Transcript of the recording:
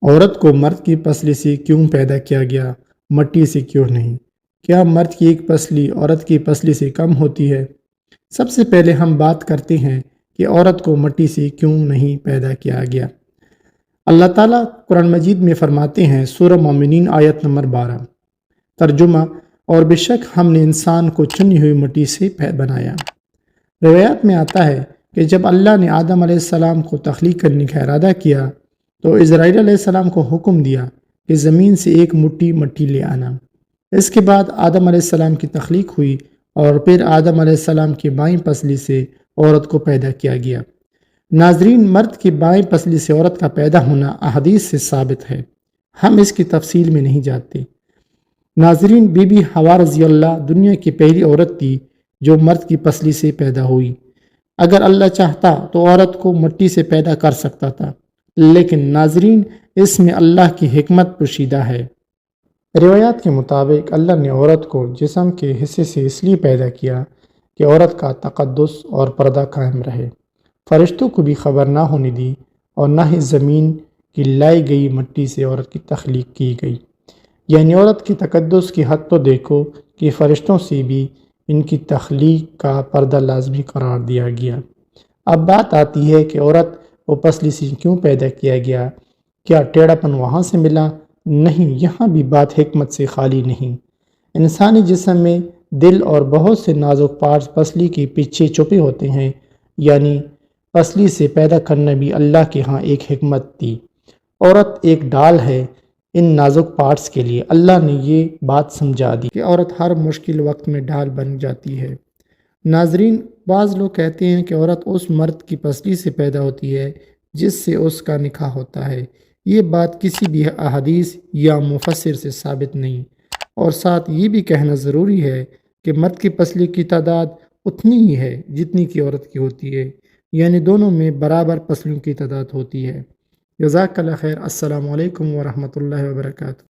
عورت کو مرد کی پسلی سے کیوں پیدا کیا گیا، مٹی سے کیوں نہیں؟ کیا مرد کی ایک پسلی عورت کی پسلی سے کم ہوتی ہے؟ سب سے پہلے ہم بات کرتے ہیں کہ عورت کو مٹی سے کیوں نہیں پیدا کیا گیا۔ اللہ تعالیٰ قرآن مجید میں فرماتے ہیں، سورہ مومنین آیت نمبر 12، ترجمہ: اور بے شک ہم نے انسان کو چنی ہوئی مٹی سے بنایا۔ روایات میں آتا ہے کہ جب اللہ نے آدم علیہ السلام کو تخلیق کرنے کا ارادہ کیا تو اسرائیل علیہ السلام کو حکم دیا کہ زمین سے ایک مٹھی مٹی لے آنا۔ اس کے بعد آدم علیہ السلام کی تخلیق ہوئی اور پھر آدم علیہ السلام کی بائیں پسلی سے عورت کو پیدا کیا گیا۔ ناظرین، مرد کی بائیں پسلی سے عورت کا پیدا ہونا احادیث سے ثابت ہے، ہم اس کی تفصیل میں نہیں جاتے۔ ناظرین، بی بی حوا رضی اللہ دنیا کی پہلی عورت تھی جو مرد کی پسلی سے پیدا ہوئی۔ اگر اللہ چاہتا تو عورت کو مٹی سے پیدا کر سکتا تھا، لیکن ناظرین، اس میں اللہ کی حکمت پوشیدہ ہے۔ روایات کے مطابق اللہ نے عورت کو جسم کے حصے سے اس لیے پیدا کیا کہ عورت کا تقدس اور پردہ قائم رہے، فرشتوں کو بھی خبر نہ ہونے دی، اور نہ ہی زمین کی لائی گئی مٹی سے عورت کی تخلیق کی گئی۔ یعنی عورت کی تقدس کی حد تو دیکھو کہ فرشتوں سے بھی ان کی تخلیق کا پردہ لازمی قرار دیا گیا۔ اب بات آتی ہے کہ عورت کو پسلی سے کیوں پیدا کیا گیا؟ کیا ٹیڑھا پن وہاں سے ملا؟ نہیں، یہاں بھی بات حکمت سے خالی نہیں۔ انسانی جسم میں دل اور بہت سے نازک پارٹس پسلی کے پیچھے چھپے ہوتے ہیں، یعنی پسلی سے پیدا کرنا بھی اللہ کے ہاں ایک حکمت تھی۔ عورت ایک ڈال ہے ان نازک پارٹس کے لیے۔ اللہ نے یہ بات سمجھا دی کہ عورت ہر مشکل وقت میں ڈال بن جاتی ہے۔ ناظرین، بعض لوگ کہتے ہیں کہ عورت اس مرد کی پسلی سے پیدا ہوتی ہے جس سے اس کا نکاح ہوتا ہے۔ یہ بات کسی بھی احادیث یا مفسر سے ثابت نہیں، اور ساتھ یہ بھی کہنا ضروری ہے کہ مرد کی پسلی کی تعداد اتنی ہی ہے جتنی کہ عورت کی ہوتی ہے، یعنی دونوں میں برابر پسلیوں کی تعداد ہوتی ہے۔ جزاک اللہ خیر۔ السلام علیکم ورحمۃ اللہ وبرکاتہ۔